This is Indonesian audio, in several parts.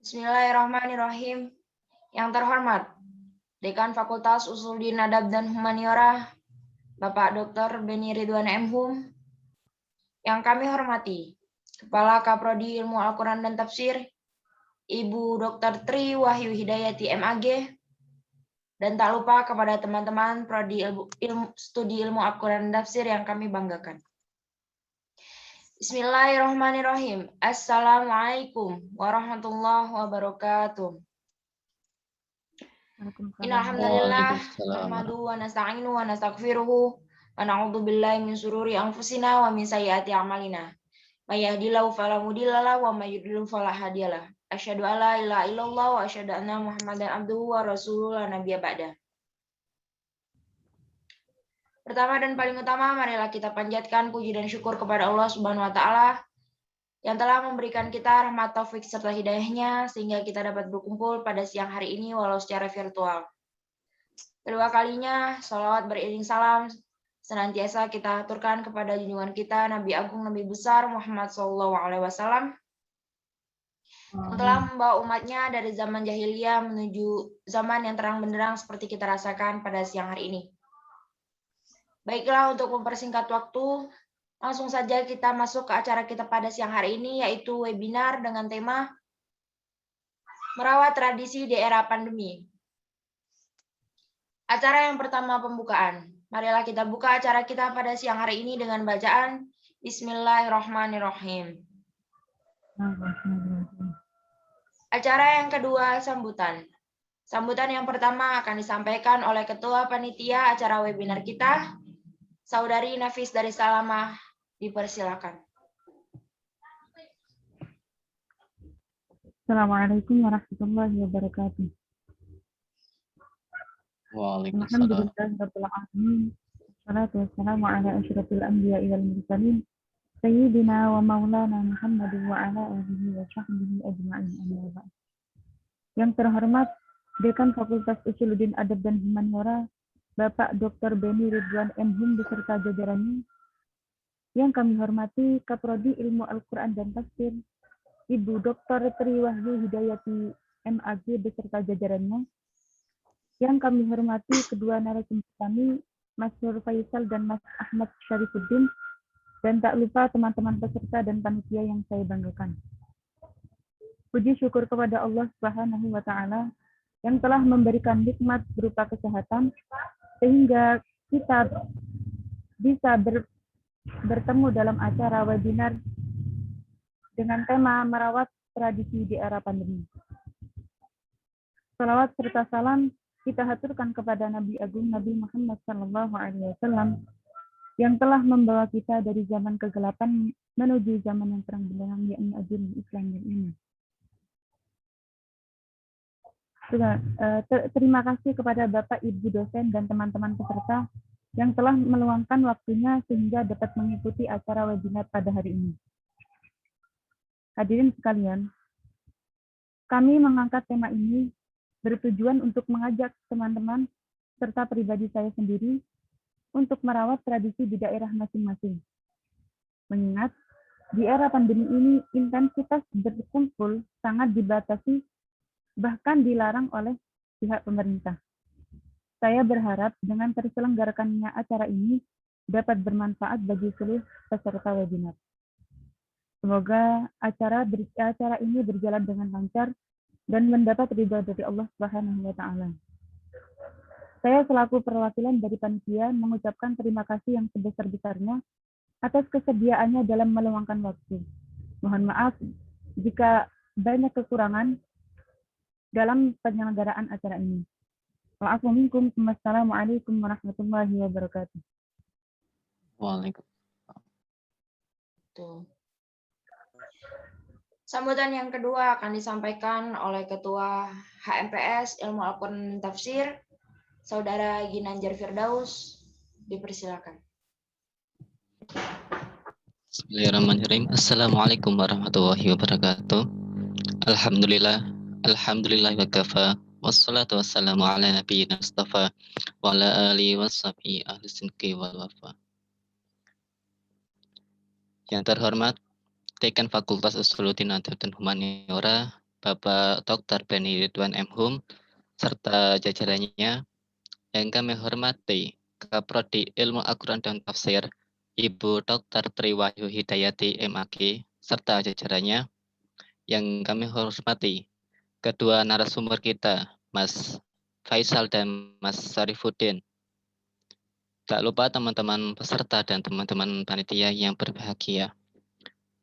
Bismillahirrahmanirrahim. Yang terhormat, Dekan Fakultas Usuluddin Adab dan Humaniora, Bapak Dr. Beni Ridwan M.Hum. Yang kami hormati, Kepala Kaprodi Ilmu Al-Quran dan Tafsir, Ibu Dr. Tri Wahyu Hidayati MAG, dan tak lupa kepada teman-teman Prodi Studi Ilmu Al-Quran dan Tafsir yang kami banggakan. Bismillahirrahmanirrahim. Assalamualaikum warahmatullahi wabarakatuh. Innalhamdulillah nahmaduhu wa nasta'inuhu wa nastaghfiruhu wa na'udzu billahi min syururi anfusina wa min sayyiati a'malina. May yahdihillahu fala mudilla lahu wa may yudlil fala hadiyalah. Asyhadu an la ilaha illallah wa asyhadu anna Muhammadan abduhu wa rasuluhu la nabiyya ba'da. Pertama dan paling utama, marilah kita panjatkan puji dan syukur kepada Allah Subhanahu wa taala yang telah memberikan kita rahmat taufik serta hidayahnya sehingga kita dapat berkumpul pada siang hari ini walau secara virtual. Kedua kalinya, sholawat beriring salam senantiasa kita aturkan kepada junjungan kita Nabi Agung Nabi Besar Muhammad SAW yang telah membawa umatnya dari zaman jahiliyah menuju zaman yang terang benderang seperti kita rasakan pada siang hari ini. Baiklah, untuk mempersingkat waktu, langsung saja kita masuk ke acara kita pada siang hari ini, yaitu webinar dengan tema Merawat Tradisi di Era Pandemi. Acara yang pertama, pembukaan. Marilah kita buka acara kita pada siang hari ini dengan bacaan Bismillahirrahmanirrahim. Acara yang kedua, sambutan. Sambutan yang pertama akan disampaikan oleh Ketua Panitia acara webinar kita, Saudari Nafis dari Salamah, dipersilakan. Assalamualaikum warahmatullahi wabarakatuh. Waalaikumsalam. Alhamdulillahirabbil alamin. Wassalatu wassalamu ala asyrofil anbiya'i wal mursalin sayyidina wa maulana Muhammad wa ala alihi wa sahbihi ajma'in. Amma ba'd. Yang terhormat Dekan Fakultas Usuluddin Adab dan Humaniora, Bapak Dr. Beni Ridwan M.Hum beserta jajarannya. Yang kami hormati Kaprodi Ilmu Al-Quran dan Tafsir, Ibu Dr. Tri Wahyu Hidayati MAG beserta jajarannya. Yang kami hormati kedua narasumber kami, Mas Nur Faisal dan Mas Ahmad Syarifuddin, dan tak lupa teman-teman peserta dan panitia yang saya banggakan. Puji syukur kepada Allah Subhanahu wa taala yang telah memberikan nikmat berupa kesehatan sehingga kita bisa bertemu dalam acara webinar dengan tema merawat tradisi di era pandemi. Salawat serta salam kita haturkan kepada Nabi Agung Nabi Muhammad SAW yang telah membawa kita dari zaman kegelapan menuju zaman yang terang benderang, yakni agama Islam yang ini. Terima kasih kepada Bapak, Ibu dosen dan teman-teman peserta yang telah meluangkan waktunya sehingga dapat mengikuti acara webinar pada hari ini. Hadirin sekalian, kami mengangkat tema ini bertujuan untuk mengajak teman-teman serta pribadi saya sendiri untuk merawat tradisi di daerah masing-masing. Mengingat di era pandemi ini intensitas berkumpul sangat dibatasi, bahkan dilarang oleh pihak pemerintah. Saya berharap dengan terselenggarakannya acara ini dapat bermanfaat bagi seluruh peserta webinar. Semoga acara ini berjalan dengan lancar dan mendapat ridha dari Allah Subhanahu wa taala. Saya selaku perwakilan dari panitia mengucapkan terima kasih yang sebesar-besarnya atas kesediaannya dalam meluangkan waktu. Mohon maaf jika banyak kekurangan dalam penyelenggaraan acara ini. Wa'afuminkum. Wassalamualaikum warahmatullahi wabarakatuh. Waalaikumsalam. Sambutan yang kedua akan disampaikan oleh Ketua HMPS Ilmu Al-Quran dan Tafsir, Saudara Ginanjar Firdaus, dipersilakan. Bismillahirrahmanirrahim. Assalamualaikum warahmatullahi wabarakatuh. Alhamdulillah wa kafa. Wassalatu wassalamu ala nabiyyina Mustafa wa ala alihi washabihi ahli sinqi wal wafa. Yang terhormat Dekan Fakultas Usuluddin Adab dan Humaniora, Bapak Dr. Beni Ridwan M. Hum, serta jajarannya. Yang kami hormati Kaprodi Ilmu Al-Quran dan Tafsir, Ibu Dr. Triwahyu Hidayati MAG, serta jajarannya. Yang kami hormati kedua narasumber kita, Mas Faisal dan Mas Sarifuddin. Tak lupa teman-teman peserta dan teman-teman panitia yang berbahagia.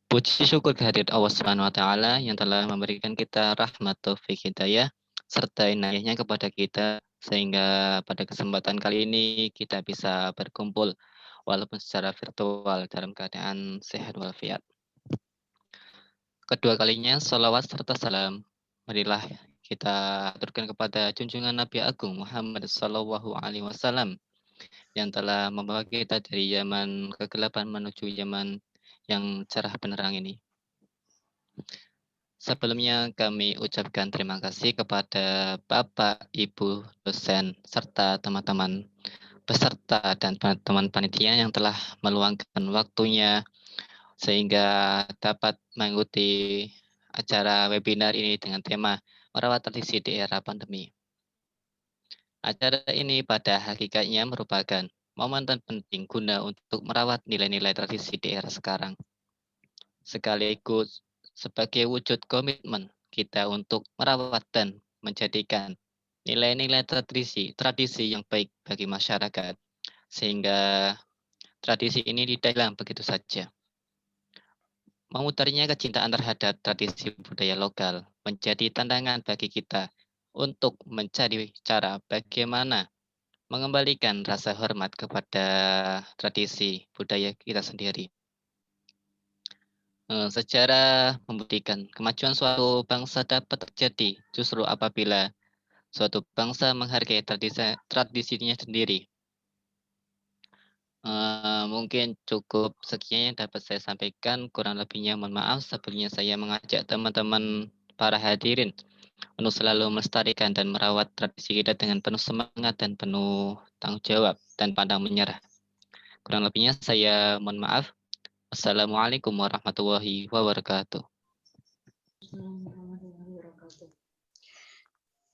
Puji syukur kehadirat Allah Subhanahu wa taala yang telah memberikan kita rahmat taufik hidayah serta inayahnya kepada kita sehingga pada kesempatan kali ini kita bisa berkumpul walaupun secara virtual dalam keadaan sehat walafiat. Kedua kalinya salawat serta salam marilah kita aturkan kepada junjungan Nabi Agung Muhammad Sallallahu Alaihi Wasallam yang telah membawa kita dari zaman kegelapan menuju zaman yang cerah penerang ini. Sebelumnya kami ucapkan terima kasih kepada Bapak, Ibu, dosen, serta teman-teman peserta dan teman-teman panitia yang telah meluangkan waktunya sehingga dapat mengikuti acara webinar ini dengan tema merawat tradisi di era pandemi. Acara ini pada hakikatnya merupakan momen penting guna untuk merawat nilai-nilai tradisi di era sekarang. Sekaligus sebagai wujud komitmen kita untuk merawat dan menjadikan nilai-nilai tradisi yang baik bagi masyarakat, sehingga tradisi ini didalang begitu saja. Memutarnya kecintaan terhadap tradisi budaya lokal menjadi tantangan bagi kita untuk mencari cara bagaimana mengembalikan rasa hormat kepada tradisi budaya kita sendiri. Secara membuktikan kemajuan suatu bangsa dapat terjadi justru apabila suatu bangsa menghargai tradisinya sendiri. Mungkin cukup sekian yang dapat saya sampaikan. Kurang lebihnya mohon maaf. Sebelumnya saya mengajak teman-teman para hadirin untuk selalu melestarikan dan merawat tradisi kita dengan penuh semangat dan penuh tanggung jawab dan pandang menyerah. Kurang lebihnya saya mohon maaf. Assalamualaikum warahmatullahi wabarakatuh.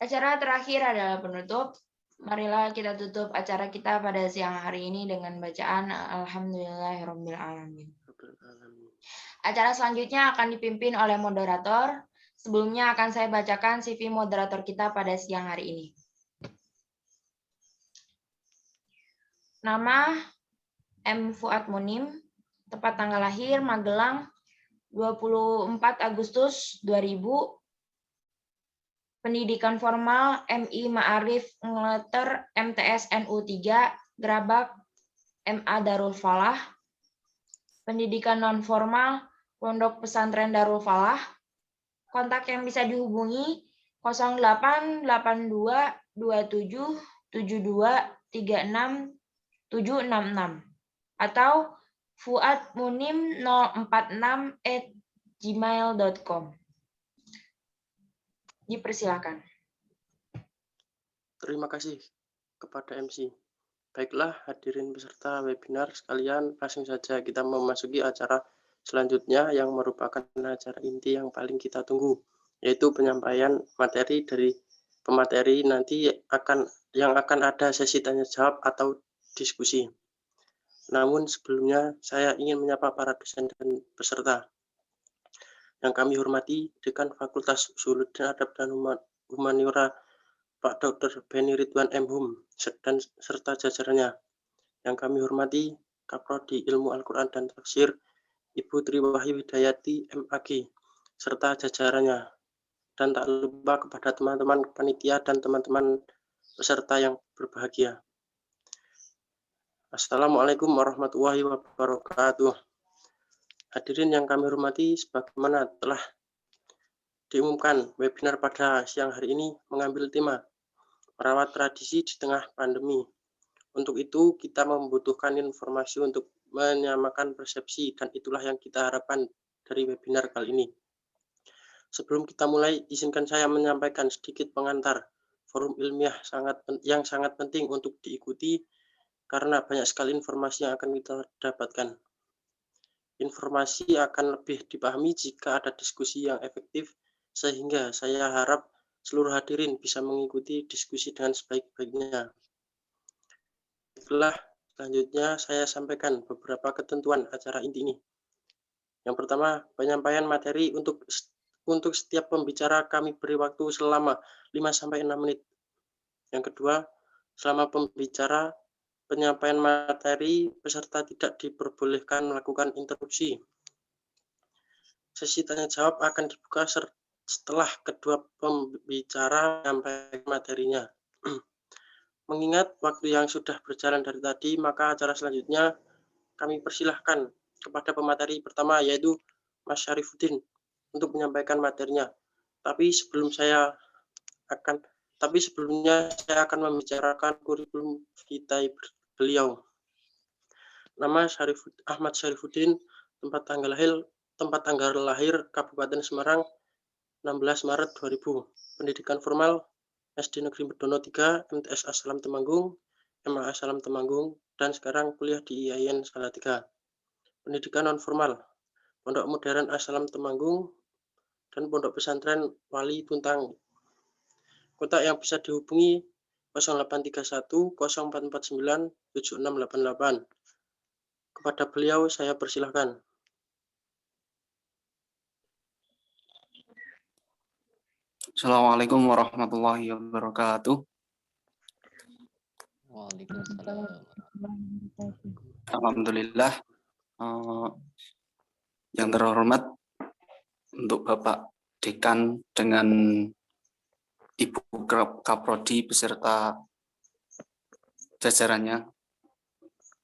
Acara terakhir adalah penutup. Marilah kita tutup acara kita pada siang hari ini dengan bacaan Alhamdulillahirabbil alamin. Acara selanjutnya akan dipimpin oleh moderator. Sebelumnya akan saya bacakan CV moderator kita pada siang hari ini. Nama M. Fuad Munim, tepat tanggal lahir Magelang 24 Agustus 2000. Pendidikan formal MI Ma'arif Ngeleter MTS NU 3 Gerabak MA Darul Falah. Pendidikan non formal Pondok Pesantren Darul Falah. Kontak yang bisa dihubungi 0882 27 72 36 766 atau fuadmunim046@gmail.com. Dipersilakan. Terima kasih kepada MC. Baiklah hadirin peserta webinar sekalian, langsung saja kita memasuki acara selanjutnya yang merupakan acara inti yang paling kita tunggu, yaitu penyampaian materi dari pemateri nanti yang akan ada sesi tanya jawab atau diskusi. Namun sebelumnya saya ingin menyapa para dosen dan peserta. Yang kami hormati Dekan Fakultas Usuluddin Adab dan Humaniora Pak Dr. Beni Ridwan M. Hum dan serta jajarannya. Yang kami hormati Kaprodi Ilmu Al-Quran dan Tafsir Ibu Triwahyu Hidayati MAG serta jajarannya. Dan tak lupa kepada teman-teman panitia dan teman-teman peserta yang berbahagia. Assalamualaikum warahmatullahi wabarakatuh. Hadirin yang kami hormati, sebagaimana telah diumumkan, webinar pada siang hari ini mengambil tema merawat tradisi di tengah pandemi. Untuk itu, kita membutuhkan informasi untuk menyamakan persepsi, dan itulah yang kita harapkan dari webinar kali ini. Sebelum kita mulai, izinkan saya menyampaikan sedikit pengantar forum ilmiah yang sangat penting untuk diikuti, karena banyak sekali informasi yang akan kita dapatkan. Informasi akan lebih dipahami jika ada diskusi yang efektif sehingga saya harap seluruh hadirin bisa mengikuti diskusi dengan sebaik-baiknya. Setelah selanjutnya saya sampaikan beberapa ketentuan acara inti ini. Yang pertama, penyampaian materi untuk setiap pembicara kami beri waktu selama 5-6 menit. Yang kedua, selama pembicara penyampaian materi, peserta tidak diperbolehkan melakukan interupsi. Sesi tanya jawab akan dibuka setelah kedua pembicara menyampaikan materinya. Mengingat waktu yang sudah berjalan dari tadi, maka acara selanjutnya kami persilahkan kepada pemateri pertama, yaitu Mas Syarifuddin, untuk menyampaikan materinya. Tapi sebelumnya saya akan membicarakan kurikulum vitae beliau. Nama Ahmad Syarifuddin, tempat tanggal lahir Kabupaten Semarang 16 Maret 2000. Pendidikan formal SD Negeri Medono 3, MTS Asalam Temanggung, MA Asalam Temanggung, dan sekarang kuliah di IAIN Salatiga. Pendidikan non formal Pondok Modern Asalam Temanggung dan Pondok Pesantren Wali Tuntang. Kontak yang bisa dihubungi 0831 0449 7688. Kepada beliau saya persilahkan. Assalamualaikum warahmatullahi wabarakatuh. Waalaikumsalam. Alhamdulillah. Yang terhormat untuk Bapak Dekan dengan Ibu Kaprodi beserta jajarannya,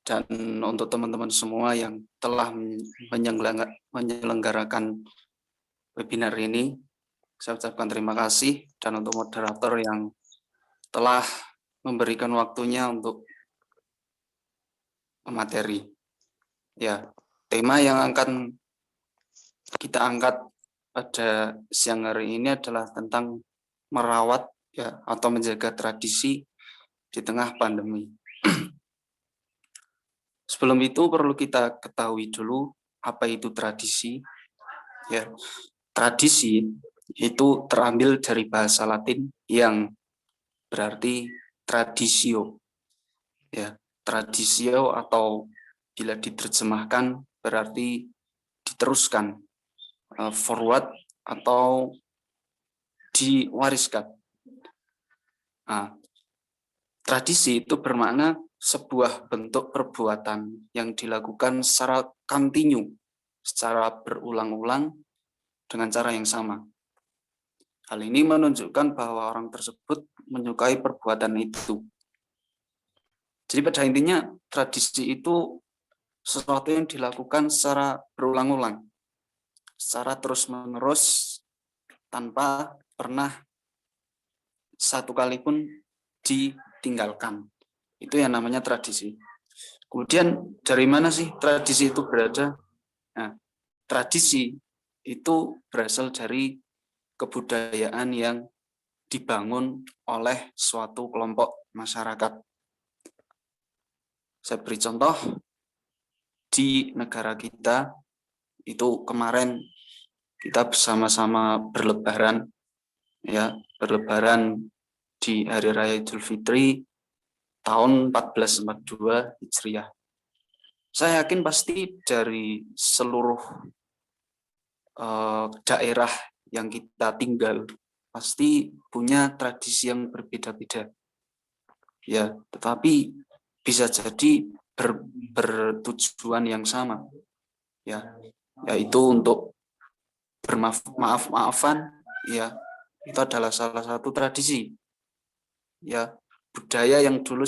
dan untuk teman-teman semua yang telah menyelenggarakan webinar ini, saya ucapkan terima kasih. Dan untuk moderator yang telah memberikan waktunya untuk materi. Ya, tema yang akan kita angkat pada siang hari ini adalah tentang merawat ya atau menjaga tradisi di tengah pandemi. Sebelum itu perlu kita ketahui dulu apa itu tradisi. Ya, tradisi itu terambil dari bahasa Latin yang berarti traditio. Ya, traditio atau bila diterjemahkan berarti diteruskan, forward atau diwariskan. Nah, tradisi itu bermakna sebuah bentuk perbuatan yang dilakukan secara kontinu, secara berulang-ulang dengan cara yang sama. Hal ini menunjukkan bahwa orang tersebut menyukai perbuatan itu. Jadi pada intinya tradisi itu sesuatu yang dilakukan secara berulang-ulang, secara terus-menerus tanpa pernah satu kali pun ditinggalkan. Itu yang namanya tradisi. Kemudian dari mana sih tradisi itu berada? Nah, tradisi itu berasal dari kebudayaan yang dibangun oleh suatu kelompok masyarakat. Saya beri contoh, di negara kita itu kemarin kita bersama-sama berlebaran, ya, berlebaran di Hari Raya Idul Fitri tahun 1442 Hijriah. Saya yakin pasti dari seluruh daerah yang kita tinggal pasti punya tradisi yang berbeda-beda. Ya, tetapi bisa jadi bertujuan yang sama. Ya, yaitu untuk bermaaf-maafan, ya, itu adalah salah satu tradisi. Ya, budaya yang dulu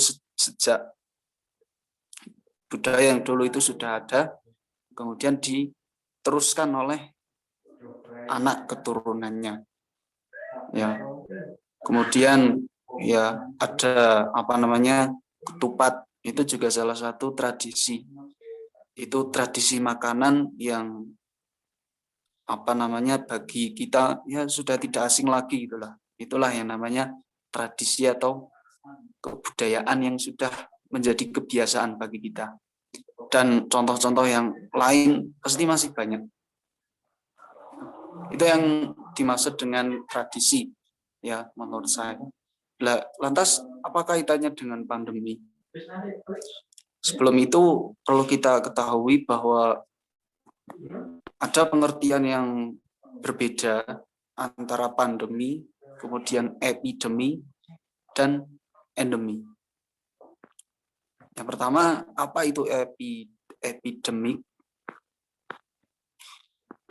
itu sudah ada, kemudian diteruskan oleh anak keturunannya. Ya, kemudian ya ada ketupat, itu juga salah satu tradisi. Itu tradisi makanan yang bagi kita ya sudah tidak asing lagi itulah. Itulah yang namanya tradisi atau kebudayaan yang sudah menjadi kebiasaan bagi kita. Dan contoh-contoh yang lain pasti masih banyak. Itu yang dimaksud dengan tradisi, ya menurut saya. Lantas apa kaitannya dengan pandemi? Sebelum itu perlu kita ketahui bahwa ada pengertian yang berbeda antara pandemi, kemudian epidemi, dan endemi. Yang pertama, apa itu epidemik?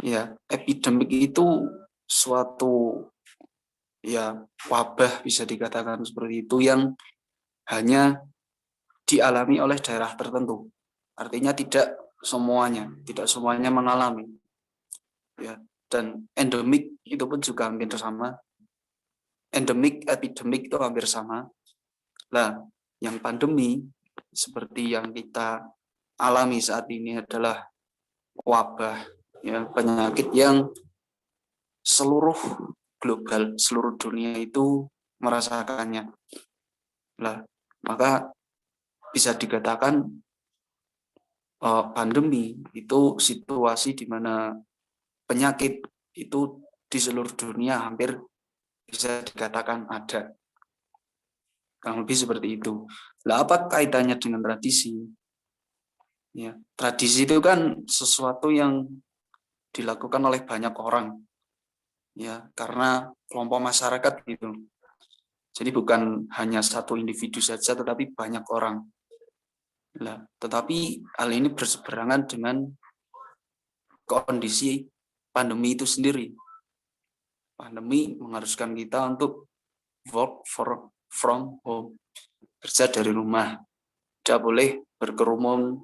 Ya, epidemik itu suatu ya wabah, bisa dikatakan seperti itu, yang hanya dialami oleh daerah tertentu. Artinya tidak semuanya mengalami. Ya, dan endemik itu pun juga hampir sama. Endemik, epidemik itu hampir sama. Nah, yang pandemi seperti yang kita alami saat ini adalah wabah, ya, penyakit yang seluruh global, seluruh dunia itu merasakannya. Nah, maka bisa dikatakan pandemi itu situasi di mana penyakit itu di seluruh dunia hampir bisa dikatakan ada. Kurang lebih seperti itu. Lah, apa kaitannya dengan tradisi? Ya, tradisi itu kan sesuatu yang dilakukan oleh banyak orang, ya, karena kelompok masyarakat gitu. Jadi bukan hanya satu individu saja, tetapi banyak orang. Nah, tetapi hal ini berseberangan dengan kondisi pandemi itu sendiri. Pandemi mengharuskan kita untuk work from home, kerja dari rumah, tidak boleh berkerumun,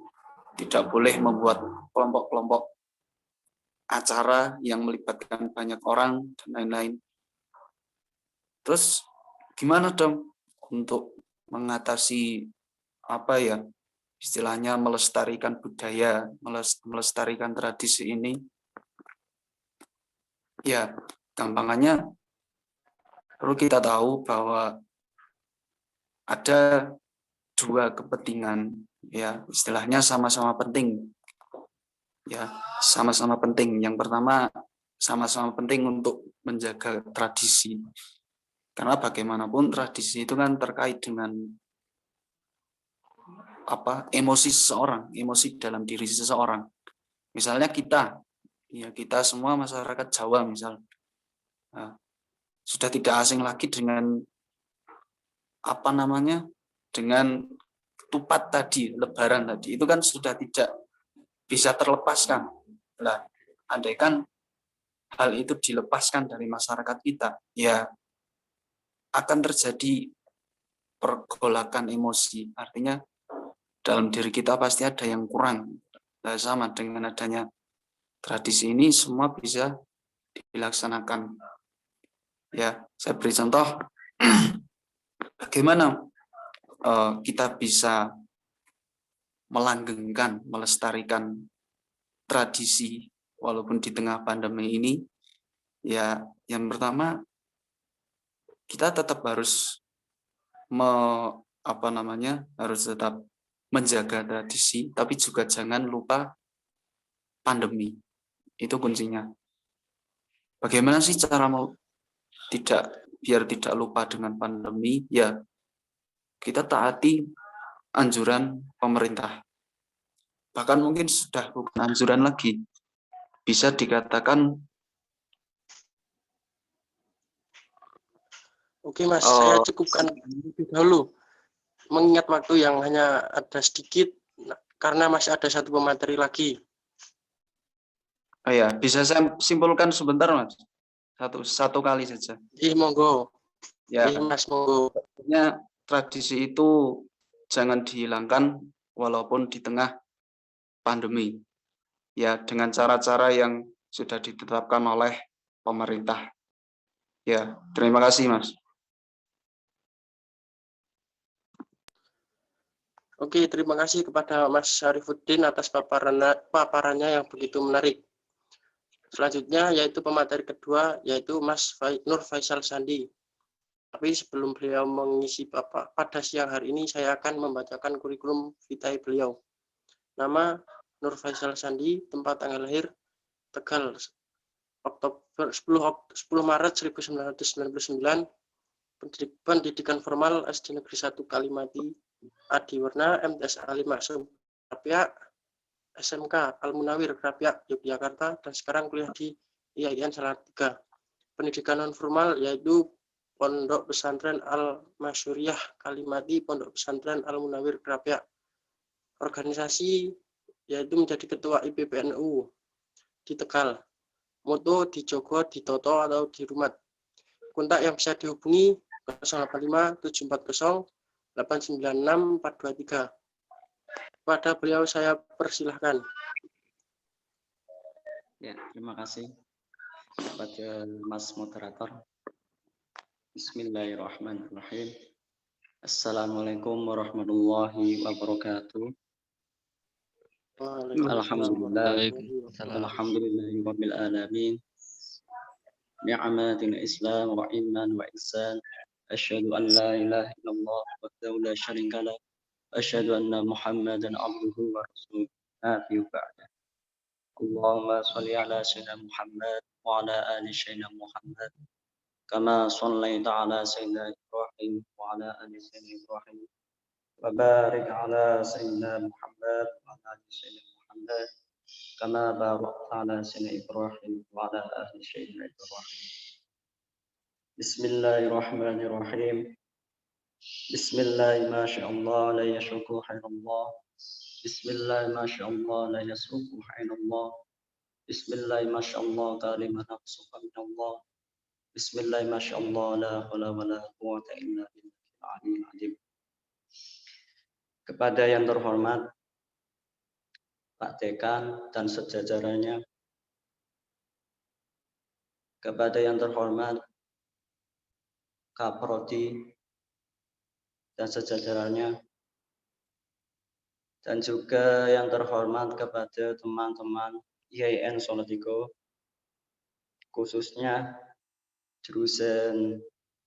tidak boleh membuat kelompok-kelompok acara yang melibatkan banyak orang dan lain-lain. Terus gimana dong untuk mengatasi apa ya istilahnya melestarikan budaya, melestarikan tradisi ini? Ya, gampangannya perlu kita tahu bahwa ada dua kepentingan, ya istilahnya sama-sama penting. Ya, sama-sama penting. Yang pertama, sama-sama penting untuk menjaga tradisi. Karena bagaimanapun tradisi itu kan terkait dengan emosi seseorang, emosi dalam diri seseorang. Misalnya kita semua masyarakat Jawa misal, sudah tidak asing lagi dengan dengan ketupat tadi, Lebaran tadi, itu kan sudah tidak bisa terlepaskan. Nah, andaikan hal itu dilepaskan dari masyarakat kita, ya akan terjadi pergolakan emosi. Artinya dalam diri kita pasti ada yang kurang. Nah, sama dengan adanya tradisi ini semua bisa dilaksanakan. Ya, saya beri contoh bagaimana kita bisa melanggengkan, melestarikan tradisi walaupun di tengah pandemi ini. Ya, yang pertama kita tetap harus harus tetap menjaga tradisi, tapi juga jangan lupa pandemi. Itu kuncinya. Bagaimana sih cara biar tidak lupa dengan pandemi? Ya, kita taati anjuran pemerintah. Bahkan mungkin sudah bukan anjuran lagi. Bisa dikatakan. Oke Mas, saya cukupkan dahulu. Mengingat waktu yang hanya ada sedikit, karena masih ada satu pemateri lagi. Oh ya, bisa saya simpulkan sebentar Mas? Satu kali saja. Monggo. Ya, Mas, monggo. Tradisi itu jangan dihilangkan walaupun di tengah pandemi. Ya, dengan cara-cara yang sudah ditetapkan oleh pemerintah. Ya, terima kasih Mas. Oke, terima kasih kepada Mas Syarifuddin atas paparannya yang begitu menarik. Selanjutnya yaitu pemateri kedua, yaitu Mas Nur Faisal Sandi. Tapi sebelum beliau mengisi pada siang hari ini, saya akan membacakan kurikulum vitae beliau. Nama Nur Faisal Sandi, tempat tanggal lahir Tegal, 10 Maret 1999, pendidikan formal SD Negeri 1 Kalimati, Adiwarna, MTSA 5 Krapyak, SMK Al-Munawir Krapyak, Yogyakarta, dan sekarang kuliah di IAIN Salatiga. Pendidikan non formal yaitu Pondok Pesantren Al-Masyuriyah Kalimati, Pondok Pesantren Al-Munawir Krapyak. Organisasi yaitu menjadi ketua IPPNU di Tegal. Moto di Jogo, di Toto, atau di Rumat. Kontak yang bisa dihubungi 085 740 896 423. Pada beliau saya persilahkan. Ya, terima kasih kepada Mas Moderator. Bismillahirrahmanirrahim. Assalamualaikum warahmatullahi wabarakatuh. Alhamdulillahirabbil alamin. Ni'matil Islam wa iman wa ihsan. Asyhadu an la ilaha illallah wahdahu la syarika lah. Asyhadu anna Muhammadan abduhu wa rasuluh. Nabi ba'da. Allahumma shalli ala sayyidina Muhammad wa ala ali sayyidina Muhammad. Kama shallaita ala sayyidina Ibrahim wa ala ali sayyidina Ibrahim. Wa barik ala sayyidina Muhammad wa ala ali sayyidina Muhammad. Kama barakta ala sayyidina Ibrahim wa ala ali sayyidina Ibrahim. Bismillahirrahmanirrahim. Bismillah ma sya'allah la yashku hayrallah. Bismillah ma sya'allah la yasruku hayrallah. Bismillah ma sya'allah kalimah nafsuka minallah. Bismillah ma sya'allah la hawla wa la quwwata illa billahil aliyyil azim. Kepada yang terhormat Pak Dekan dan sejajarannya, kepada yang terhormat Kaprodi dan sejajarannya, dan juga yang terhormat kepada teman-teman IAIN Salatiga, khususnya jurusan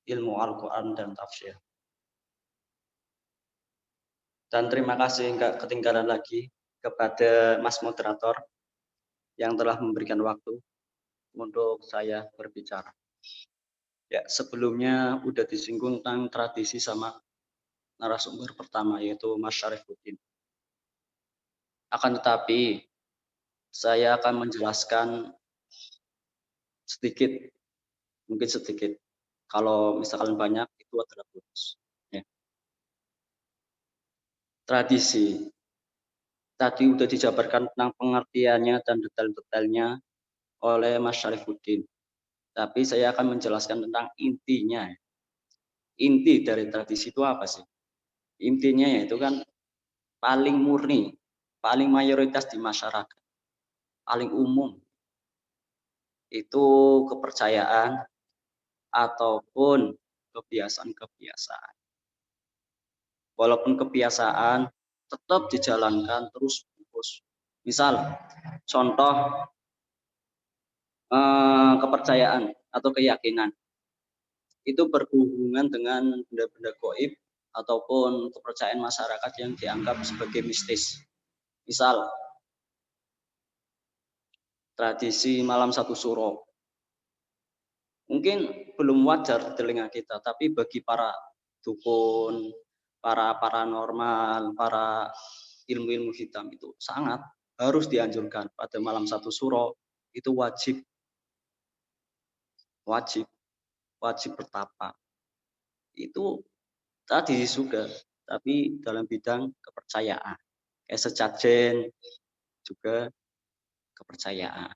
Ilmu Al-Quran dan Tafsir. Dan terima kasih nggak ketinggalan lagi kepada Mas Moderator yang telah memberikan waktu untuk saya berbicara. Ya, sebelumnya udah disinggung tentang tradisi sama narasumber pertama, yaitu Mas Syarifuddin. Akan tetapi saya akan menjelaskan sedikit, mungkin sedikit. Kalau misalkan banyak itu adalah bonus. Ya. Tradisi tadi udah dijabarkan tentang pengertiannya dan detail-detailnya oleh Mas Syarifuddin. Tapi saya akan menjelaskan tentang intinya. Inti dari tradisi itu apa sih? Intinya yaitu kan paling murni, paling mayoritas di masyarakat, paling umum. Itu kepercayaan ataupun kebiasaan-kebiasaan. Walaupun kebiasaan tetap dijalankan terus-menerus. Misal, contoh kepercayaan atau keyakinan itu berhubungan dengan benda-benda gaib ataupun kepercayaan masyarakat yang dianggap sebagai mistis. Misal tradisi malam satu suro mungkin belum wajar di telinga kita, tapi bagi para dukun, para paranormal, para ilmu-ilmu hitam itu sangat harus dianjurkan. Pada malam satu suro itu wajib bertapa. Itu tadi juga, tapi dalam bidang kepercayaan. Kayak sesajen juga kepercayaan.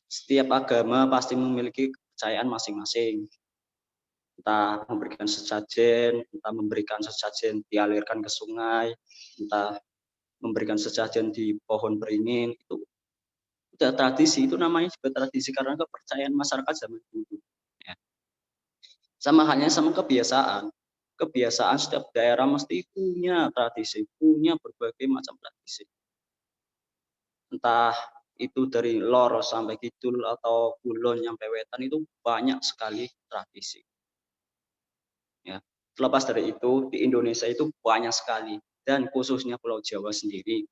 Setiap agama pasti memiliki kepercayaan masing-masing. Entah memberikan sesajen, entah memberikan sesajen dialirkan ke sungai, entah memberikan sesajen di pohon beringin, itu udah tradisi. Itu namanya juga tradisi karena kepercayaan masyarakat zaman dulu. Ya. Sama halnya sama kebiasaan. Kebiasaan setiap daerah mesti punya tradisi, punya berbagai macam tradisi. Entah itu dari lor sampai kidul atau kulon sampai wetan, itu banyak sekali tradisi. Ya, terlepas dari itu di Indonesia itu banyak sekali, dan khususnya Pulau Jawa sendiri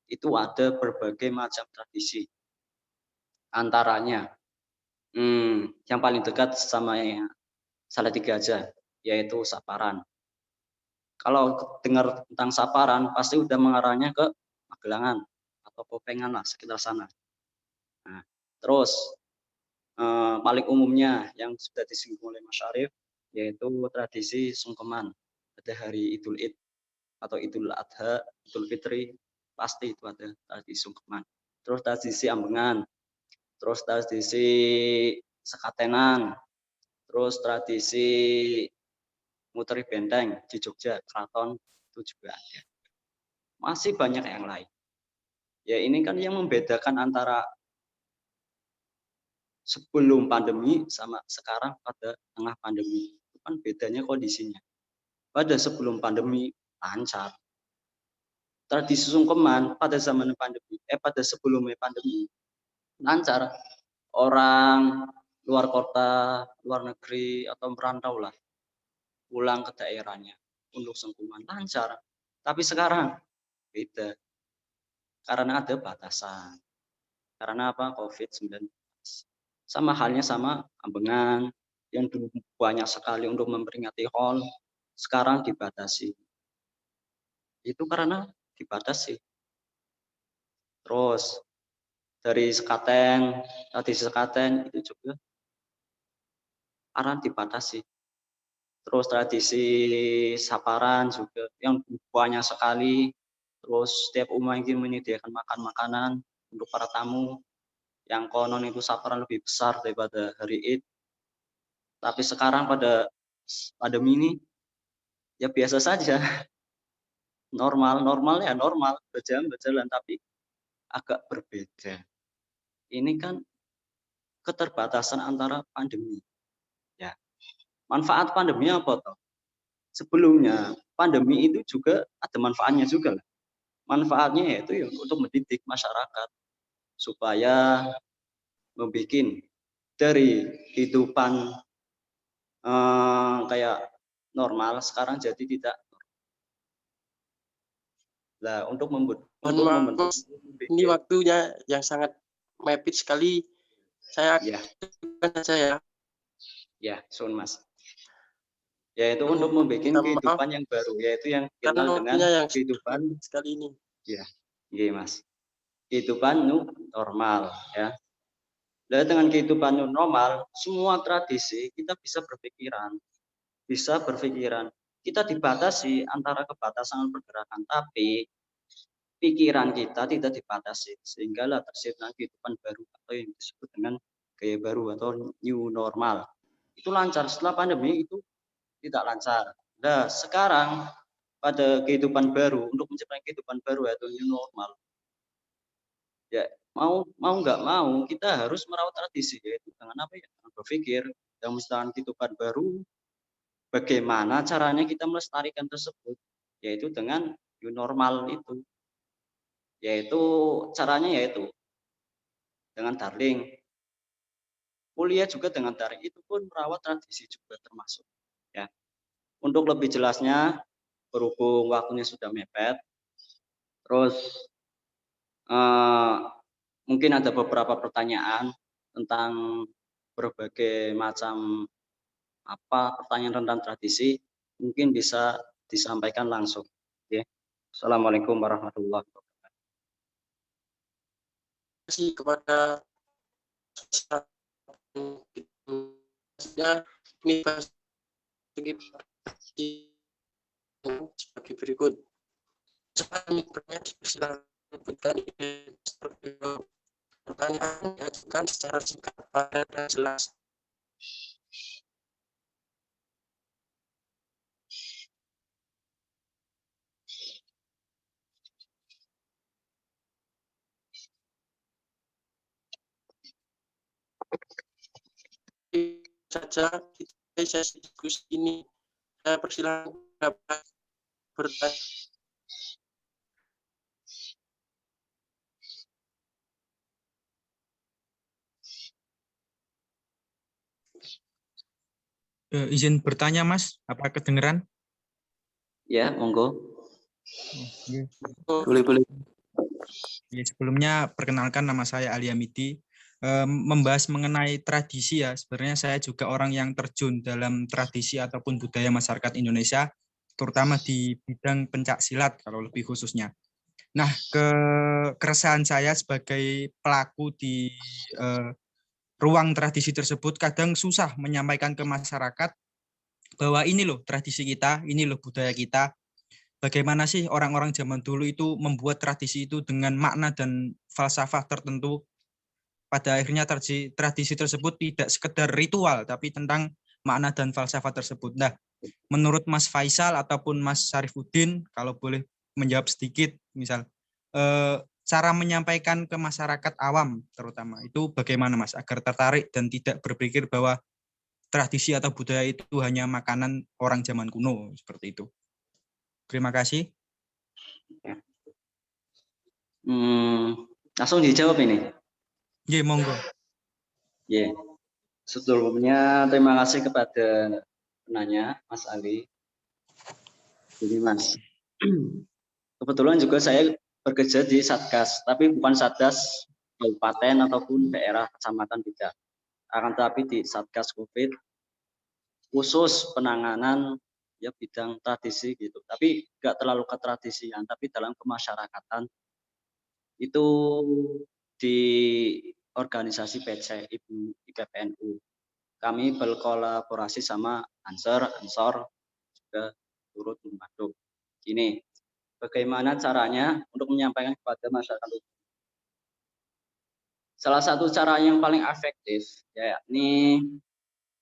itu ada berbagai macam tradisi. Antaranya yang paling dekat sama Salatiga aja, yaitu Saparan. Kalau dengar tentang Saparan, pasti udah mengarahnya ke Magelangan atau Popengan lah, sekitar sana. Nah, terus paling umumnya yang sudah disinggung oleh Mas Syarif, yaitu tradisi sungkeman pada hari Idul Id atau Idul Adha, Idul Fitri, pasti itu ada tradisi sungkeman. Terus tradisi ambengan, terus tradisi sekatenan, terus tradisi muteri benteng di Jogja, keraton itu juga ada. Masih banyak yang lain. Ya ini kan yang membedakan antara sebelum pandemi sama sekarang pada tengah pandemi. Itu kan bedanya kondisinya. Pada sebelum pandemi lancar. Tradisi sungkeman pada zaman pandemi, pada sebelumnya pandemi lancar. Orang luar kota, luar negeri atau merantau lah pulang ke daerahnya untuk sungkeman lancar. Tapi sekarang beda. Karena ada batasan. Karena apa? COVID-19. Sama halnya sama ambengan yang dulu banyak sekali untuk memperingati HOL, sekarang dibatasi. Itu karena dibatasi. Terus dari sekaten, tradisi sekaten itu juga karena dibatasi. Terus tradisi saparan juga yang banyak sekali. Terus setiap umat ingin menyediakan makanan untuk para tamu. Yang konon itu saparan lebih besar daripada hari Id. Tapi sekarang pada pandemi ini ya biasa saja. Normal ya normal, berjalan, tapi agak berbeda. Ini kan keterbatasan antara pandemi. Ya. Manfaat pandemi apa toh? Sebelumnya pandemi itu juga ada manfaatnya juga lah. Manfaatnya yaitu ya untuk mendidik masyarakat supaya membuat dari kehidupan kayak normal sekarang jadi tidak. Nah, untuk membentuk ini waktunya yang sangat mepet sekali. Saya saja ya. Ya, Sun Mas. Yaitu untuk membuat kehidupan yang baru, yaitu yang kenal dengan kehidupan sekali ini. Ya, iya Mas. Kehidupan normal ya. Dan dengan kehidupan normal, semua tradisi kita bisa berpikiran. Kita dibatasi antara kebatasan pergerakan, tapi pikiran kita tidak dibatasi, sehinggalah tercipta kehidupan baru atau yang disebut dengan gaya baru atau new normal. Itu lancar. Setelah pandemi itu tidak lancar. Nah, sekarang pada kehidupan baru, untuk menciptakan kehidupan baru atau new normal, ya mau nggak mau kita harus merawat tradisi, yaitu dengan apa ya? Dengan berpikir dan menciptakan kehidupan baru. Bagaimana caranya kita melestarikan tersebut, yaitu dengan new normal itu. Yaitu caranya yaitu dengan daring. Kuliah juga dengan daring, itu pun merawat tradisi juga termasuk. Ya. Untuk lebih jelasnya, berhubung waktunya sudah mepet, terus mungkin ada beberapa pertanyaan tentang berbagai macam pertanyaan tentang tradisi, mungkin bisa disampaikan langsung. Oke. Assalamualaikum warahmatullahi wabarakatuh. Terima kasih kepada ini sebagai berikut. Pertanyaan diajukan secara singkat, padat, dan jelas. Saja di sesi diskusi ini, saya persilakan dapat bertanya. Izin bertanya, Mas, apa kedengeran? Ya, monggo. Boleh. Sebelumnya perkenalkan, nama saya Ali Amiti, membahas mengenai tradisi ya. Sebenarnya saya juga orang yang terjun dalam tradisi ataupun budaya masyarakat Indonesia, terutama di bidang pencak silat kalau lebih khususnya. Nah, keresahan saya sebagai pelaku di ruang tradisi tersebut kadang susah menyampaikan ke masyarakat bahwa ini loh tradisi kita, ini loh budaya kita. Bagaimana sih orang-orang zaman dulu itu membuat tradisi itu dengan makna dan falsafah tertentu. Pada akhirnya tradisi tersebut tidak sekedar ritual, tapi tentang makna dan falsafah tersebut. Nah, menurut Mas Faisal ataupun Mas Syarifuddin, kalau boleh menjawab sedikit, misal, cara menyampaikan ke masyarakat awam terutama, itu bagaimana Mas, agar tertarik dan tidak berpikir bahwa tradisi atau budaya itu hanya makanan orang zaman kuno, seperti itu. Terima kasih. Langsung dijawab ini. Iya, monggo. Iya. Sebelumnya terima kasih kepada penanya, Mas Ali. Jadi Mas, kebetulan juga saya bekerja di Satgas, tapi bukan Satgas kabupaten ataupun daerah kecamatan tidak. Akan tetapi di Satgas COVID khusus penanganan ya bidang tradisi gitu. Tapi nggak terlalu ke tradisian, tapi dalam kemasyarakatan itu di organisasi PC IPPNU. Kami berkolaborasi sama Ansor juga turut membantu. Gini, bagaimana caranya untuk menyampaikan kepada masyarakat? Salah satu cara yang paling efektif, yakni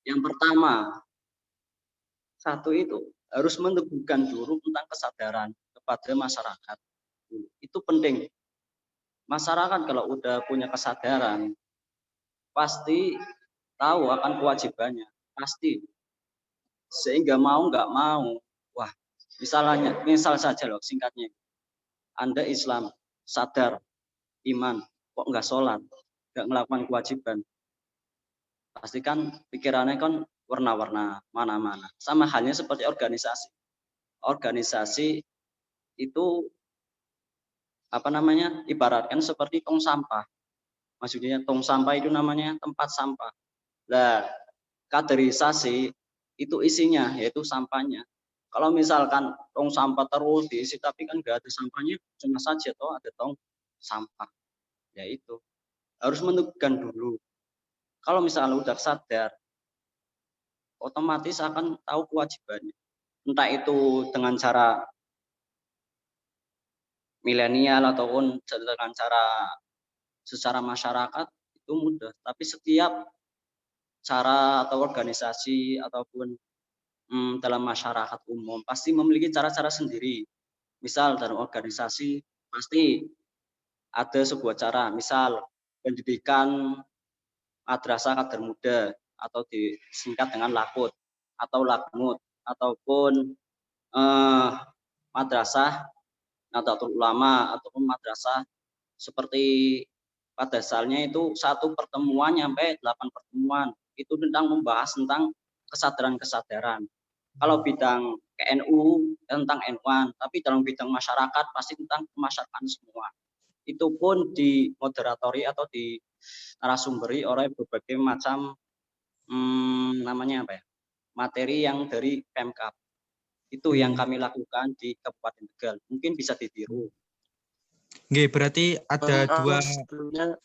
yang pertama, satu itu harus meneguhkan dulu tentang kesadaran kepada masyarakat. Itu penting. Masyarakat kalau udah punya kesadaran, pasti tahu akan kewajibannya, pasti. Sehingga mau nggak mau, wah, misal saja loh singkatnya, Anda Islam, sadar, iman, kok nggak sholat, nggak melakukan kewajiban, pastikan pikirannya kan warna-warna, mana-mana. Sama halnya seperti organisasi. Organisasi itu ibaratkan seperti tong sampah. Maksudnya tong sampah itu namanya tempat sampah. Nah, kaderisasi itu isinya yaitu sampahnya. Kalau misalkan tong sampah terus diisi tapi kan nggak ada sampahnya, cuma saja toh ada tong sampah. Ya itu harus menentukan dulu. Kalau misalnya udah sadar, otomatis akan tahu kewajibannya. Entah itu dengan cara milenial ataupun dengan cara secara masyarakat itu mudah. Tapi setiap cara atau organisasi ataupun dalam masyarakat umum pasti memiliki cara-cara sendiri. Misal dalam organisasi pasti ada sebuah cara. Misal pendidikan madrasah kader muda atau disingkat dengan LAKUT atau LAKMUT ataupun madrasah Nahdlatul Ulama ataupun madrasah seperti pada asalnya itu 1 pertemuan sampai 8 pertemuan itu tentang membahas tentang kesadaran-kesadaran. Kalau bidang KNU tentang NU-an, tapi dalam bidang masyarakat pasti tentang kemasyarakatan semua. Itu pun dimoderatori atau di narasumberi oleh berbagai macam materi yang dari Pemkab. Itu yang kami lakukan di Kabupaten Tegal. Mungkin bisa ditiru. Oke, berarti ada dua. Sebelumnya.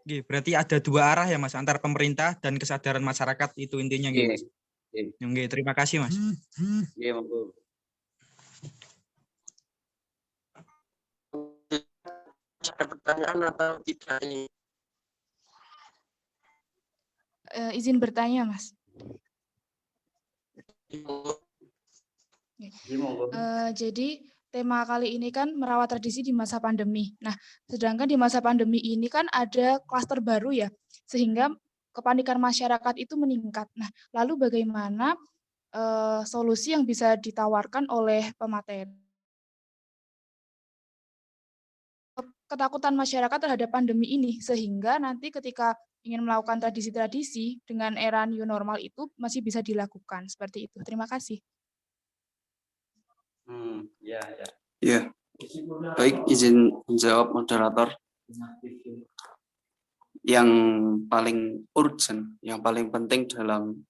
Oke, berarti ada dua arah ya Mas, antara pemerintah dan kesadaran masyarakat, itu intinya gitu Mas. Oke, terima kasih Mas. Iya, monggo. Ada pertanyaan atau tidak ini? Izin bertanya Mas. Jadi tema kali ini kan merawat tradisi di masa pandemi. Nah, sedangkan di masa pandemi ini kan ada klaster baru ya, sehingga kepanikan masyarakat itu meningkat. Nah, lalu bagaimana solusi yang bisa ditawarkan oleh pemateri? Ketakutan masyarakat terhadap pandemi ini, sehingga nanti ketika ingin melakukan tradisi-tradisi dengan era new normal itu masih bisa dilakukan. Seperti itu. Terima kasih. Ya. Ya, baik, izin menjawab moderator. yang paling urgent, yang paling penting dalam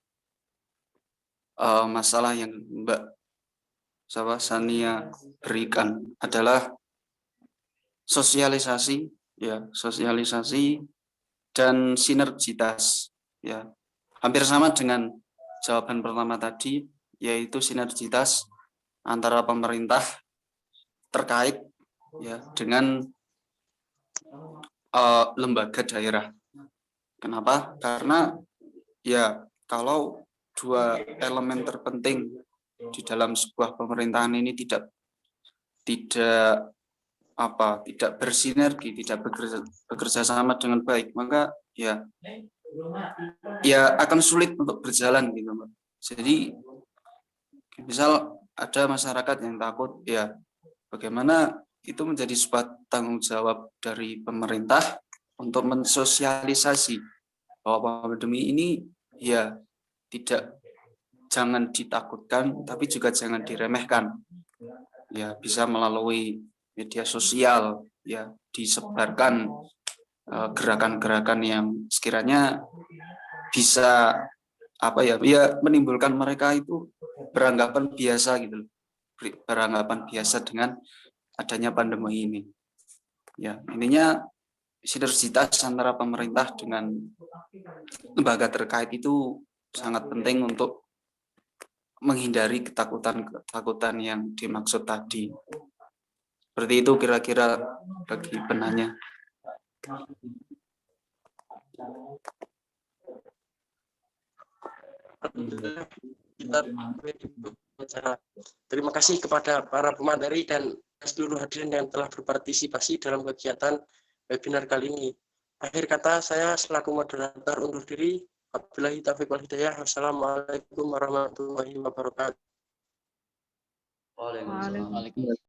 masalah yang Mbak Sania berikan adalah sosialisasi, ya, sosialisasi dan sinergitas, ya. Hampir sama dengan jawaban pertama tadi, yaitu sinergitas antara pemerintah terkait, ya, dengan lembaga daerah. Kenapa? Karena ya kalau dua elemen terpenting di dalam sebuah pemerintahan ini tidak bersinergi, tidak bekerja sama dengan baik, maka ya akan sulit untuk berjalan gitu, Mbak. Jadi misal ada masyarakat yang takut, ya bagaimana itu menjadi sebuah tanggung jawab dari pemerintah untuk mensosialisasi bahwa pandemi ini ya jangan ditakutkan, tapi juga jangan diremehkan. Ya, bisa melalui media sosial, ya, disebarkan gerakan-gerakan yang sekiranya bisa menimbulkan mereka itu beranggapan biasa gitu, beranggapan biasa dengan adanya pandemi ini. Ya, ininya sinergitas antara pemerintah dengan lembaga terkait itu sangat penting untuk menghindari ketakutan yang dimaksud tadi. Seperti itu kira-kira bagi penanya. Terima kasih kepada para pemateri dan seluruh hadirin yang telah berpartisipasi dalam kegiatan webinar kali ini. Akhir kata saya selaku moderator undur diri. Wabillahi taufiq wal hidayah. Wassalamualaikum warahmatullahi wabarakatuh. Waalaikumsalam.